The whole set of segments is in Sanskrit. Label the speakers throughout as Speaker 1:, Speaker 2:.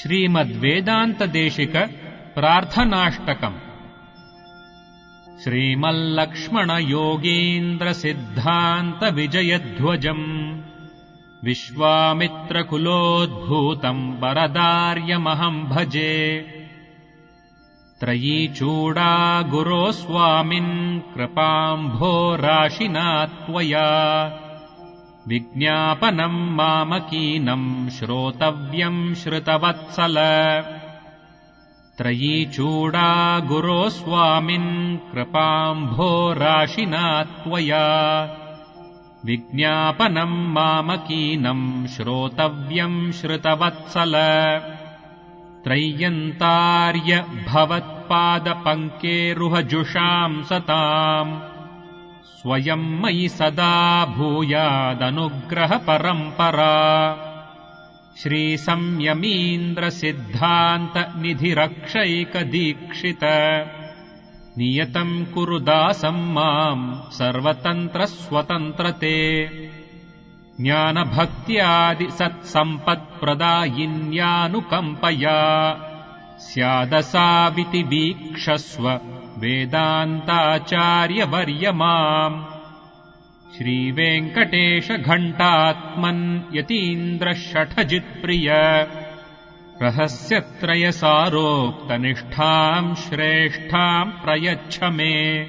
Speaker 1: श्रीमद्वेदान्तदेशिक प्रार्थनाष्टकम्। श्रीमल्लक्ष्मणयोगीन्द्रसिद्धान्तविजयध्वजम् विश्वामित्रकुलोद्भूतम् वरदार्यमहम् भजे। त्रयीचूडा गुरो स्वामिन् कृपाम्भोराशिना त्वया विज्ञापनम् मामकीनम् श्रोतव्यम् श्रुतवत्सल। त्रयीचूडा गुरो स्वामिन् कृपाम्भोराशिना त्वया विज्ञापनम् मामकीनम् श्रोतव्यम् श्रुतवत्सल। त्रय्यन्तार्य भवत्पादपङ्केरुहजुषाम् सताम् स्वयम् मयि सदा भूयादनुग्रहपरम्परा। श्रीसंयमीन्द्रसिद्धान्तनिधिरक्षैकदीक्षित नियतम् कुरु दासम् माम् सर्वतन्त्रस्वतन्त्रते। ज्ञानभक्त्यादिसत्सम्पत्प्रदायिन्यानुकम्पया स्यादसाविति वीक्षस्व वेदान्ताचार्यवर्यमाम्। श्रीवेङ्कटेशघण्टात्मन् यतीन्द्रशठजित्प्रिय रहस्यत्रयसारोक्तनिष्ठाम् श्रेष्ठाम् प्रयच्छ मे।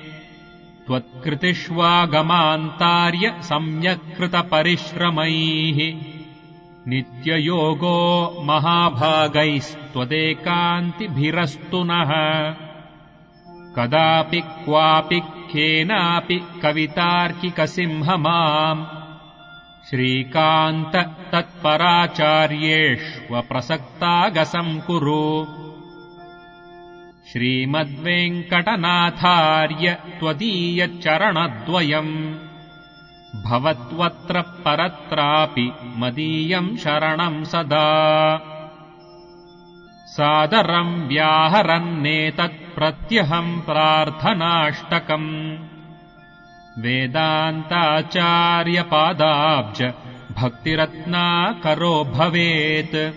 Speaker 1: त्वत्कृतिष्वागमान्तार्य सम्यक्कृतपरिश्रमैः नित्ययोगो महाभागैस्त्वदेकान्तिभिरस्तु नः। कदापि क्वापि केनापि कवितार्किकसिंहमाम् श्रीकान्त तत्पराचार्येष्वप्रसक्तागसम् कुरु। श्रीमद्वेङ्कटनाथार्य त्वदीयचरणद्वयम् भवत्वत्र परत्रापि मदीयम् शरणम् सदा। सादरम् व्याहरन्नेतत्प्रत्यहम् प्रार्थनाष्टकम् वेदान्ताचार्यपादाब्ज भक्तिरत्नाकरो भवेत्।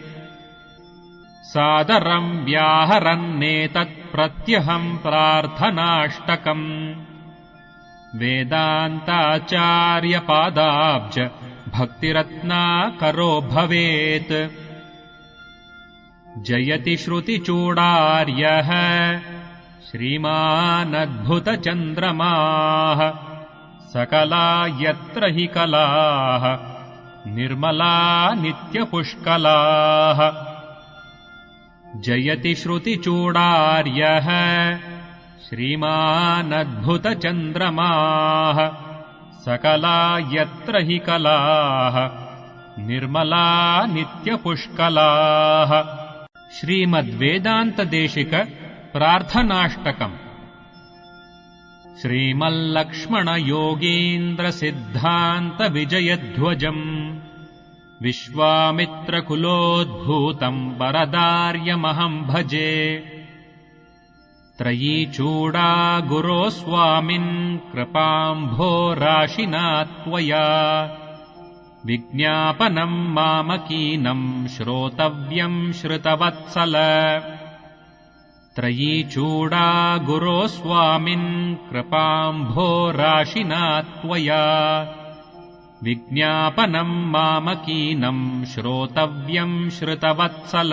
Speaker 1: सादरम् व्याहरन्नेतत्प्रत्यहम् प्रार्थनाष्टकम् वेदान्ताचार्यपादाब्ज भक्तिरत्नाकरो भवेत्। जयति श्रुतिचूडार्यः श्रीमानद्भुतचन्द्रमाः सकला यत्र हि कलाः निर्मला नित्यपुष्कलाः। जयति श्रुतिचूडार्यः श्रीमानद्भुतचन्द्रमाः सकला यत्र हि कलाः निर्मला नित्यपुष्कलाः। श्रीमद्वेदान्तदेशिक प्रार्थनाष्टकम्। श्रीमल्लक्ष्मणयोगीन्द्रसिद्धान्तविजयध्वजम् विश्वामित्रकुलोद्भूतम् वरदार्यमहम् भजे। त्रयीचूडा गुरो स्वामिन् कृपाम्भोराशिना त्वया विज्ञापनम् मामकीनम् श्रोतव्यम् श्रुतवत्सल। त्रयीचूडा गुरो स्वामिन् कृपाम्भोराशिना त्वया विज्ञापनम् मामकीनम् श्रोतव्यम् श्रुतवत्सल।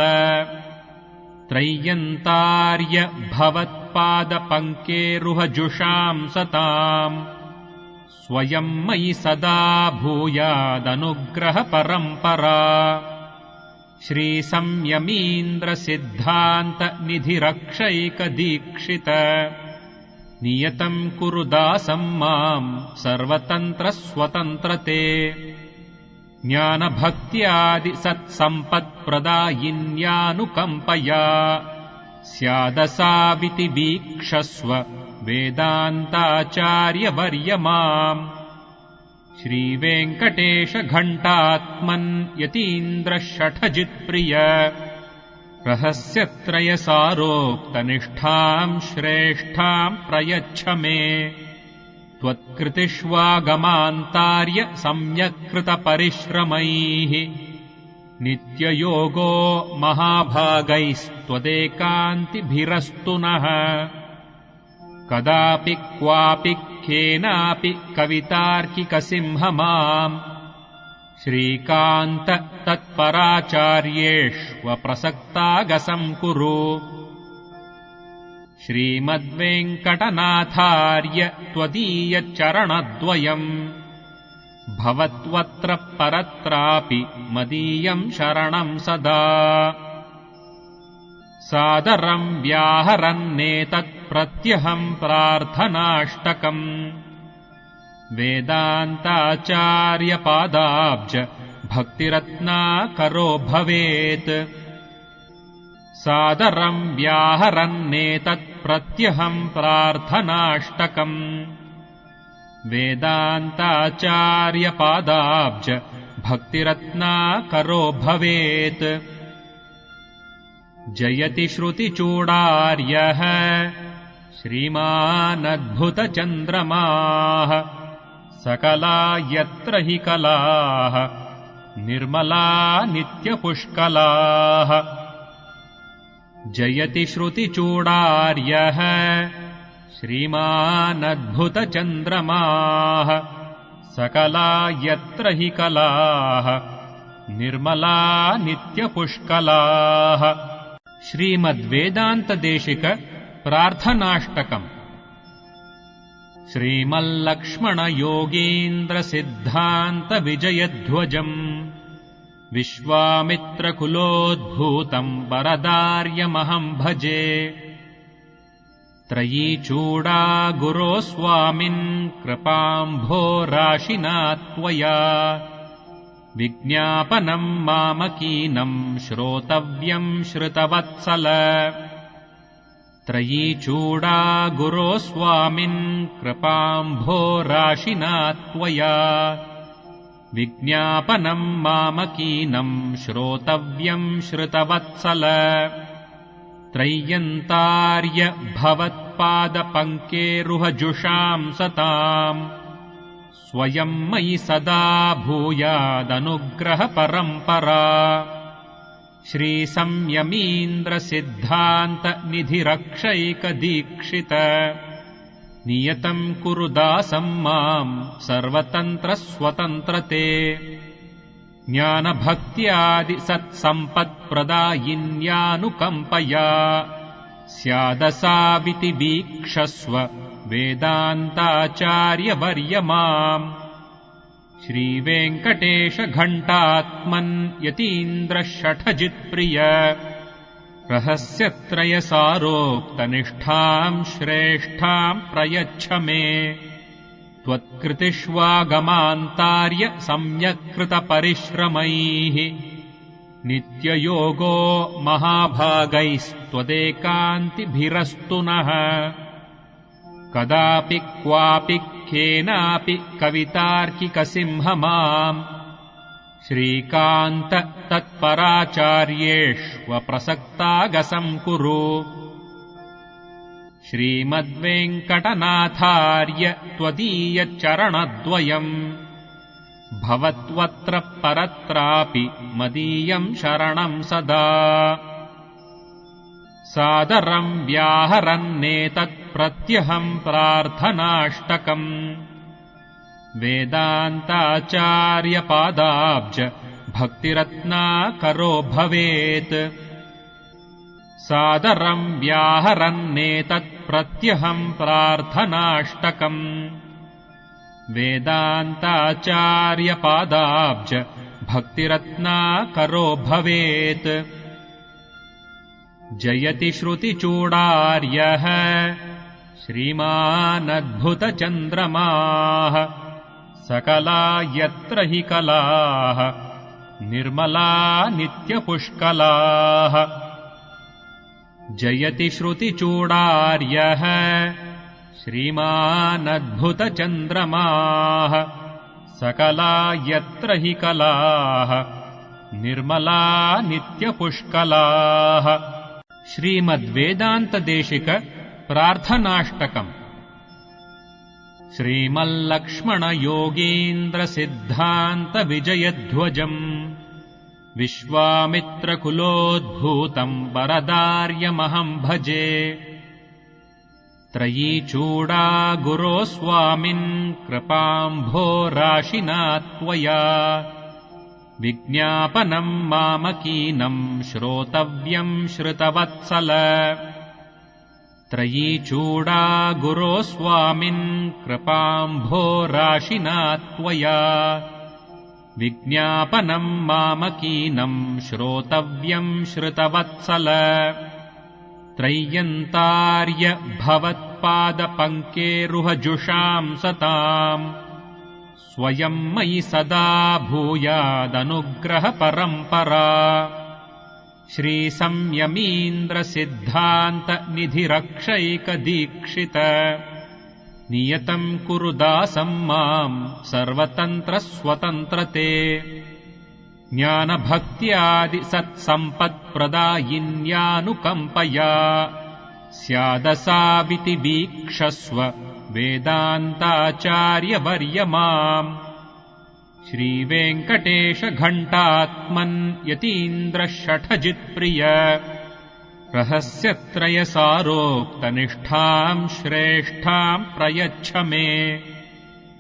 Speaker 1: त्रय्यन्तार्य भवत्पादपङ्केरुहजुषाम् सताम् स्वयम् मयि सदा भूयादनुग्रहपरम्परा। श्रीसंयमीन्द्रसिद्धान्तनिधिरक्षैकदीक्षित नियतम् कुरु दासम् माम् सर्वतन्त्रस्वतन्त्रते। ज्ञानभक्त्यादिसत्सम्पत्प्रदायिन्यानुकम्पया स्यादसाविति वीक्षस्व वेदान्ताचार्यवर्यमाम्। श्रीवेङ्कटेशघण्टात्मन् यतीन्द्रशठजित्प्रिय रहस्यत्रयसारोक्तनिष्ठाम् श्रेष्ठाम् प्रयच्छ मे। त्वत्कृतिष्वागमान्तार्य सम्यक्कृतपरिश्रमैः नित्ययोगो महाभागैस्त्वदेकान्तिभिरस्तु नः कदापि क्वापि केनापि कवितार्किकसिंहमाम् श्रीकान्त तत्पराचार्येष्वप्रसक्तागसङ्कुरु श्रीमद्वेङ्कटनाथार्य त्वदीयचरणद्वयम् भवत्वत्र परत्रापि मदीयम् शरणम् सदा सादरम् व्याहरन्नेतत्प्रत्यहम् प्रार्थनाष्टकम् वेदान्ताचार्यपादाब्ज भक्तिरत्नाकरो भवेत् सादरम् व्याहरन्नेतत्प्रत्यहम् प्रार्थनाष्टकम् वेदान्ताचार्यपादाब्ज भक्तिरत्नाकरो भवेत् जयति श्रुतिचूडार्यः श्रीमानद्भुतचन्द्रमाः सकला यत्र हि कलाः निर्मला नित्यपुष्कलाः जयति श्रुतिचूडार्यः श्रीमानद्भुतचन्द्रमाः सकला यत्र हि कलाः निर्मला नित्यपुष्कलाः श्रीमद्वेदान्तदेशिक प्रार्थनाष्टकम् श्रीमल्लक्ष्मणयोगीन्द्रसिद्धान्तविजयध्वजम् विश्वामित्रकुलोद्भूतम् वरदार्यमहम् भजे त्रयीचूडा गुरो स्वामिन् कृपाम्भोराशिना त्वया विज्ञापनम् मामकीनम् श्रोतव्यम् श्रुतवत्सल त्रयीचूडा गुरो स्वामिन् कृपाम्भोराशिना त्वया विज्ञापनम् मामकीनम् श्रोतव्यम् श्रुतवत्सल त्रय्यन्तार्य भवत्पादपङ्केरुहजुषाम् सताम् स्वयम् मयि सदा भूयादनुग्रहपरम्परा श्रीसंयमीन्द्रसिद्धान्तनिधिरक्षैकदीक्षित नियतम् कुरु दासम् माम् सर्वतन्त्रस्वतन्त्रते ज्ञानभक्त्यादिसत्सम्पत्प्रदायिन्यानुकम्पया स्यादसाविति वीक्षस्व वेदान्ताचार्यवर्यमाम् श्रीवेङ्कटेशघण्टात्मन् यतीन्द्रशठजित्प्रिय रहस्यत्रयसारोक्तनिष्ठाम् श्रेष्ठाम् प्रयच्छ मे त्वत्कृतिष्वागमान्तार्य सम्यक्कृतपरिश्रमैः नित्ययोगो महाभागैस्त्वदेकान्तिभिरस्तु नः कदापि क्वापि केनापि कवितार्किकसिंहमाम् श्रीकान्त तत्पराचार्येष्वप्रसक्तागसङ्कुरु श्रीमद्वेङ्कटनाथार्य त्वदीयचरणद्वयम् भवत्वत्र परत्रापि मदीयम् शरणम् सदा सादरम् व्याहरन्नेतत्प्रत्यहम् प्रार्थनाष्टकम् वेदान्ताचार्यपादाब्ज भक्तिरत्नाकरो भवेत् सादरम् व्याहरन्नेतत्प्रत्यहम् प्रार्थनाष्टकम् वेदान्ताचार्यपादाब्ज भक्तिरत्नाकरो भवेत् जयति श्रुतिचूडार्यः श्रीमानद्भुतचन्द्रमाः सकला यत्र हि कलाः निर्मला नित्यपुष्कलाः जयति श्रुतिचूडार्यः श्रीमानद्भुतचन्द्रमाः सकला यत्र हि कलाः निर्मला नित्यपुष्कलाः श्रीमद्वेदान्तदेशिक प्रार्थनाष्टकम् श्रीमल्लक्ष्मणयोगीन्द्रसिद्धान्तविजयध्वजम् विश्वामित्रकुलोद्भूतम् वरदार्यमहम् भजे। त्रयीचूडा गुरो स्वामिन् कृपाम्भोराशिना त्वया। विज्ञापनम् मामकीनम् श्रोतव्यम् श्रुतवत्सल। त्रयीचूडा गुरो स्वामिन् कृपाम्भोराशिना त्वया। विज्ञापनम् मामकीनम् श्रोतव्यम् श्रुतवत्सल। त्रय्यन्तार्य भवत्पादपङ्केरुहजुषाम् सताम्। स्वयम् मयि सदा भूयादनुग्रहपरम्परा। श्रीसंयमीन्द्रसिद्धान्तनिधिरक्षैकदीक्षित। नियतम् कुरु दासम् माम् सर्वतन्त्रस्वतन्त्रते। ज्ञानभक्त्यादिसत्सम्पत्प्रदायिन्यानुकम्पया। स्यादसाविति वीक्षस्व वेदान्ताचार्यवर्यमाम्। श्रीवेङ्कटेशघण्टात्मन् यतीन्द्रशठजित्प्रिय। रहस्यत्रयसारोक्तनिष्ठाम् श्रेष्ठाम् प्रयच्छ मे।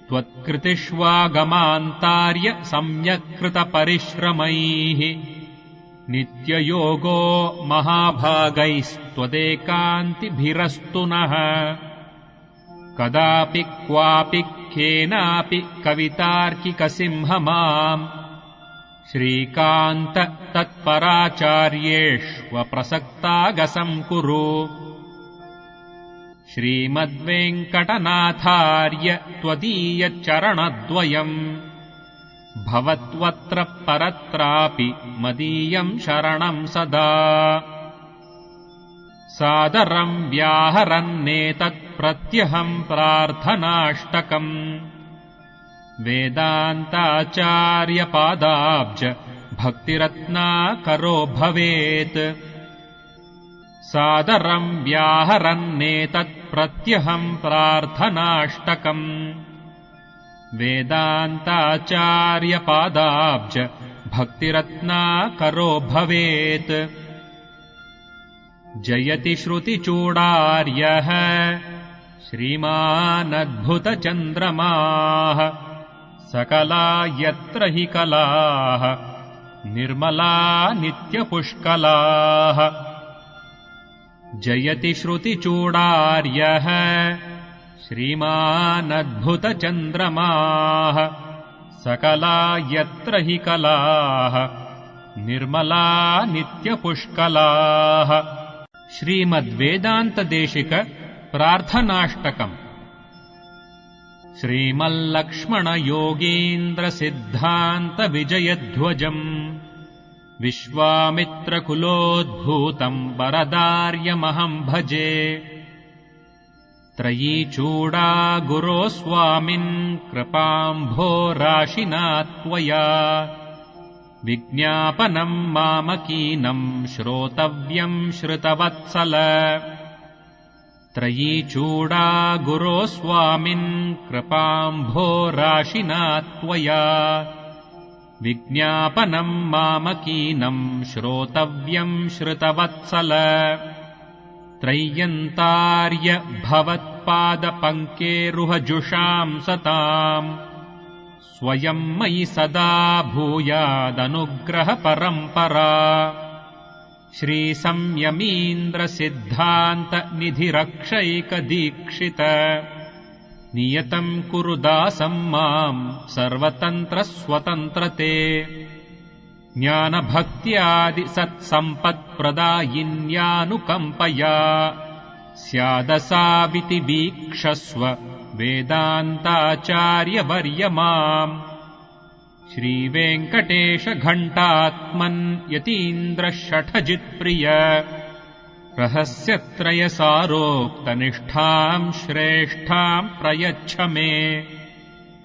Speaker 1: त्वत्कृतिष्वागमान्तार्य सम्यक्कृतपरिश्रमैः। नित्ययोगो महाभागैस्त्वदेकान्तिभिरस्तु नः। कदापि क्वापि केनापि कवितार्किकसिंहमाम्। श्रीकान्त तत्पराचार्येष्वप्रसक्तागसम् कुरु। श्रीमद्वेङ्कटनाथार्य त्वदीयचरणद्वयम्। भवत्वत्र परत्रापि मदीयम् शरणम् सदा। सादरम् व्याहरन्नेतत्प्रत्यहम् प्रार्थनाष्टकम्। वेदान्ताचार्यपादाब्ज भक्तिरत्नाकरो भवेत्। सादरम् व्याहरन्नेतत्प्रत्यहम् प्रार्थनाष्टकम्। वेदान्ताचार्यपादाब्ज भक्तिरत्नाकरो भवेत्। जयति श्रुतिचूडार्यः श्रीमानद्भुतचन्द्रमाः। सकला यत्र हि कलाः निर्मला नित्यपुष्कलाः। जयति श्रुतिचूडार्यः श्रीमानद्भुतचन्द्रमाः। सकला यत्र हि कलाः निर्मला नित्यपुष्कलाः। श्रीमद्वेदान्तदेशिक प्रार्थनाष्टकम्। श्रीमल्लक्ष्मणयोगीन्द्रसिद्धान्तविजयध्वजम्। विश्वामित्रकुलोद्भूतम् वरदार्यमहम् भजे। त्रयीचूडा गुरो स्वामिन् कृपाम्भोराशिना त्वया। विज्ञापनम् मामकीनम् श्रोतव्यम् श्रुतवत्सल। त्रयीचूडा गुरो स्वामिन् कृपाम्भोराशिना त्वया। विज्ञापनम् मामकीनम् श्रोतव्यम् श्रुतवत्सल। त्रय्यन्तार्य भवत्पादपङ्केरुहजुषाम् सताम्। स्वयम् मयि सदा भूयादनुग्रहपरम्परा। श्रीसंयमीन्द्रसिद्धान्तनिधिरक्षैकदीक्षित। नियतम् कुरु दासम् माम् सर्वतन्त्रस्वतन्त्रते। ज्ञानभक्त्यादिसत्सम्पत्प्रदायिन्यानुकम्पया। स्यादसाविति वीक्षस्व वेदान्ताचार्यवर्यमाम्। श्रीवेङ्कटेशघण्टात्मन् यतीन्द्रशठजित्प्रिय। रहस्यत्रयसारोक्तनिष्ठाम् श्रेष्ठाम् प्रयच्छ मे।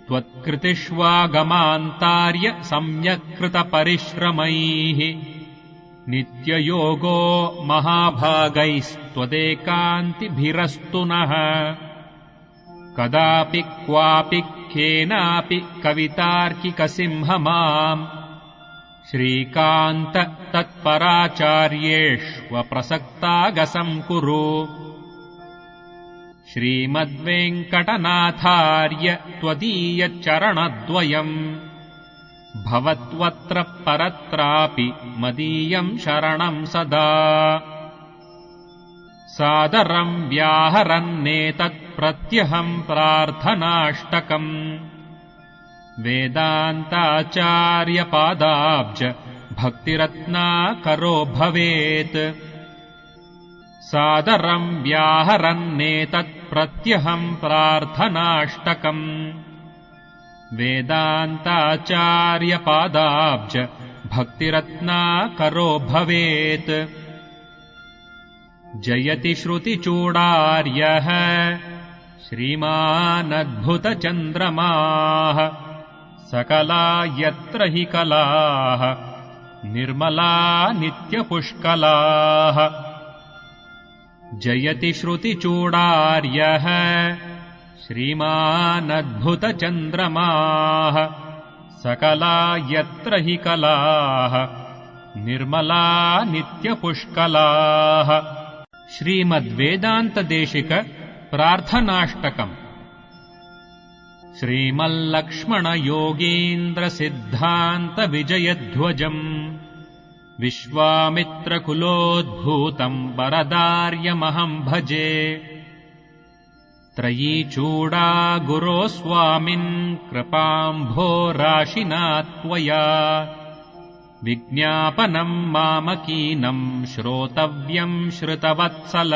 Speaker 1: त्वत्कृतिष्वागमान्तार्य सम्यक्कृतपरिश्रमैः। नित्ययोगो महाभागैस्त्वदेकान्तिभिरस्तु नः। कदापि क्वापि केनापि कवितार्किकसिंहमाम्। श्रीकान्त तत्पराचार्येष्वप्रसक्तागसं कुरु श्रीमद्वेङ्कटनाथार्य त्वदीयचरणद्वयम् भवत्वत्र परत्रापि मदीयम् शरणम् सदा सादरम् व्याहरन्नेतत्प्रत्यहम् प्रार्थनाष्टकम् वेदान्ताचार्यपादाब्ज भक्तिरत्नाकरो भवेत् सादरम् व्याहरन्नेतत्प्रत्यहम् प्रार्थनाष्टकम् वेदान्ताचार्यपादाब्ज भक्तिरत्नाकरो भवेत् जयति श्रुतिचूडार्यः श्रीमानद्भुतचन्द्रमाः सकला यत्र हि कलाः निर्मला नित्यपुष्कलाः जयति श्रुतिचूडार्यः श्रीमानद्भुतचन्द्रमाः सकला यत्र हि कलाः निर्मला नित्यपुष्कलाः श्रीमद्वेदान्तदेशिक प्रार्थनाष्टकम् श्रीमल्लक्ष्मणयोगीन्द्रसिद्धान्तविजयध्वजम् विश्वामित्रकुलोद्भूतम् वरदार्यमहम् भजे त्रयीचूडा गुरो स्वामिन् कृपाम्भोराशिना त्वया विज्ञापनम् मामकीनम् श्रोतव्यम् श्रुतवत्सल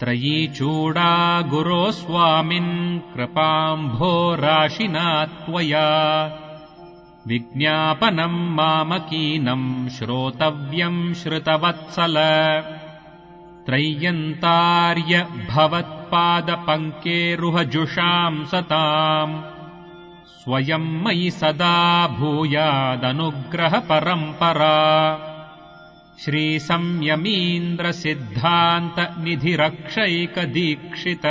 Speaker 1: त्रयीचूडा गुरो स्वामिन् कृपाम्भोराशिना त्वया विज्ञापनम् मामकीनम् श्रोतव्यम् श्रुतवत्सल त्रय्यन्तार्य भवत्पादपङ्केरुहजुषाम् सताम् स्वयम् मयि सदा भूयादनुग्रहपरम्परा श्रीसंयमीन्द्रसिद्धान्तनिधिरक्षैकदीक्षित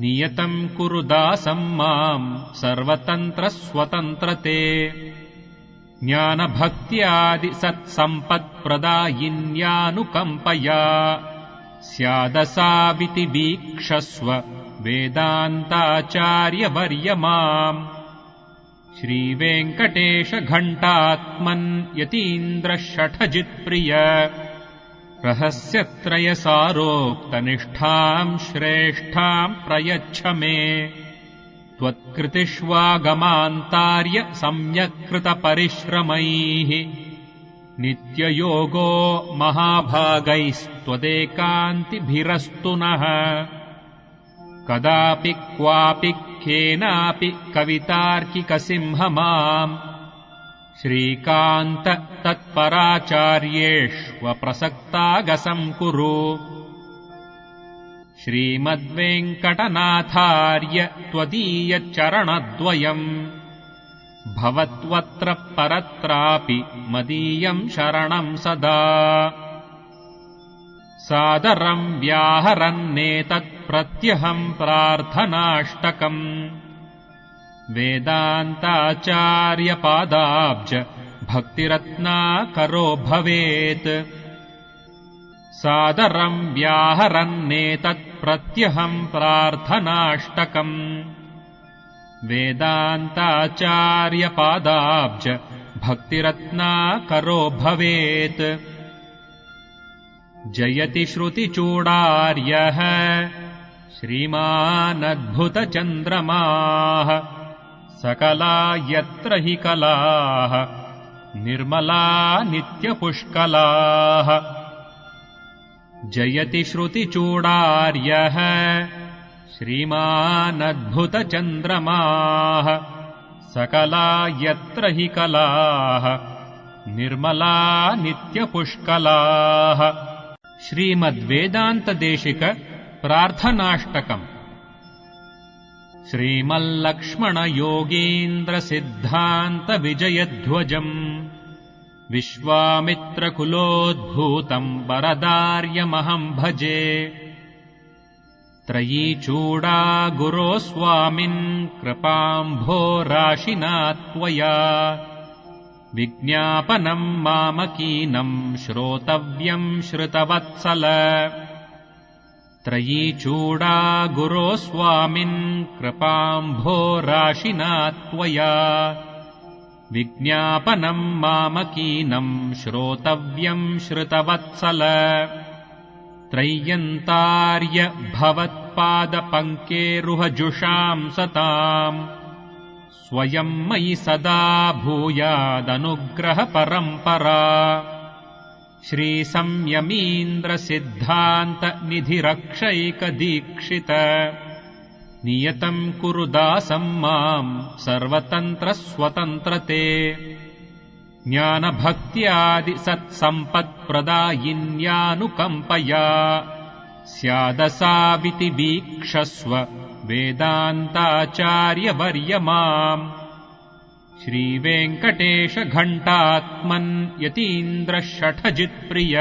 Speaker 1: नियतम् कुरु दासम् माम् सर्वतन्त्रस्वतन्त्रते ज्ञानभक्त्यादिसत्सम्पत्प्रदायिन्यानुकम्पया स्यादसाविति वीक्षस्व वेदान्ताचार्यवर्यमाम् श्रीवेङ्कटेशघण्टात्मन् यतीन्द्रशठजित्प्रिय रहस्यत्रयसारोक्तनिष्ठाम् श्रेष्ठाम् प्रयच्छ मे त्वत्कृतिष्वागमान्तार्य सम्यक्कृतपरिश्रमैः नित्ययोगो महाभागैस्त्वदेकान्तिभिरस्तु नः कदापि क्वापि केनापि कवितार्किकसिंहमाम् श्रीकान्त तत्पराचार्येष्वप्रसक्तागसं कुरु श्रीमद्वेङ्कटनाथार्य त्वदीयचरणद्वयम् भवत्वत्र परत्रापि मदीयम् शरणम् सदा सादरम् व्याहरन्नेतत्प्रत्यहम् प्रार्थनाष्टकम् वेदान्ताचार्यपादाब्ज भक्तिरत्नाकरो भवेत् सादरम् व्याहरन्नेतत्प्रत्यहम् प्रार्थनाष्टकम् वेदान्ताचार्यपादाब्ज भक्तिरत्नाकरो भवेत् जयति श्रुतिचूडार्यः श्रीमानद्भुतचन्द्रमाः सकला यत्र हि कलाः निर्मला नित्यपुष्कलाः जयति श्रुतिचूडार्यः श्रीमानद्भुतचन्द्रमाः सकला यत्र हि कलाः निर्मला नित्यपुष्कलाः श्रीमद्वेदान्तदेशिक प्रार्थनाष्टकम् श्रीमल्लक्ष्मणयोगीन्द्रसिद्धान्तविजयध्वजम् विश्वामित्रकुलोद्भूतम् वरदार्यमहम् भजे त्रयीचूडा गुरो स्वामिन् कृपाम्भोराशिना त्वया विज्ञापनम् मामकीनम् श्रोतव्यम् श्रुतवत्सल त्रयी चूडा गुरो स्वामिन् कृपाम्भोराशिना त्वया विज्ञापनम् मामकीनम् श्रोतव्यम् श्रुतवत्सल त्रय्यन्तार्य भवत्पादपङ्केरुहजुषाम् सताम् स्वयम् मयि सदा भूयादनुग्रहपरम्परा श्रीसंयमीन्द्रसिद्धान्तनिधिरक्षैकदीक्षित नियतम् कुरु दासम् माम् सर्वतन्त्रस्वतन्त्रते ज्ञानभक्त्यादिसत्सम्पत्प्रदायिन्यानुकम्पया स्यादसाविति वीक्षस्व वेदान्ताचार्यवर्यमाम् श्रीवेङ्कटेशघण्टात्मन् यतीन्द्रशठजित्प्रिय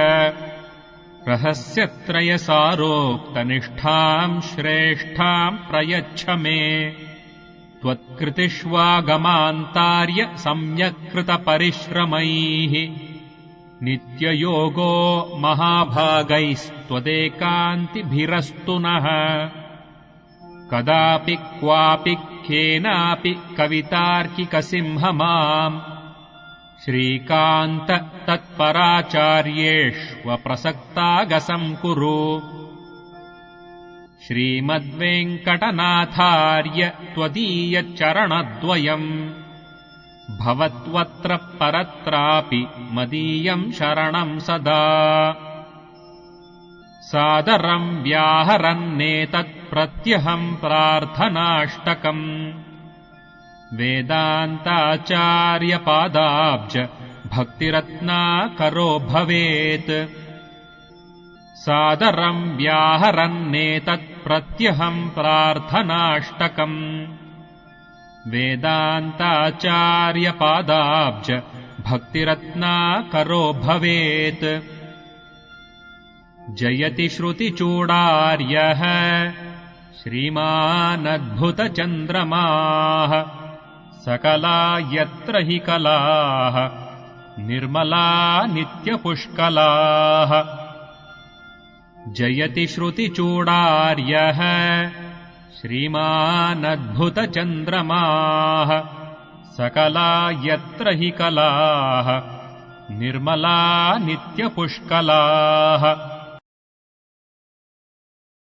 Speaker 1: रहस्यत्रयसारोक्तनिष्ठाम् श्रेष्ठाम् प्रयच्छ मे त्वत्कृतिष्वागमान्तार्य सम्यक्कृतपरिश्रमैः नित्ययोगो महाभागैस्त्वदेकान्तिभिरस्तु नः कदापि क्वापि केनापि कवितार्किकसिंहमाम् श्रीकान्त तत्पराचार्येष्वप्रसक्तागसम् कुरु श्रीमद्वेङ्कटनाथार्य त्वदीयचरणद्वयम् भवत्वत्र परत्रापि मदीयम् शरणम् सदा सादरम् व्याहरन्नेतत्प्रत्यहम् प्रार्थनाष्टकम् वेदान्ताचार्यपादाब्ज भक्तिरत्नाकरो भवेत् सादरम् व्याहरन्नेतत्प्रत्यहम् प्रार्थनाष्टकम् वेदान्ताचार्यपादाब्ज भक्तिरत्नाकरो भवेत् जयति श्रुतिचूडार्यः श्रीमानद्भुतचन्द्रमाः सकला यत्र हि कलाः निर्मला नित्यपुष्कलाः जयति श्रुतिचूडार्यः श्रीमानद्भुतचन्द्रमाः सकला यत्र हि कलाः निर्मला नित्यपुष्कलाः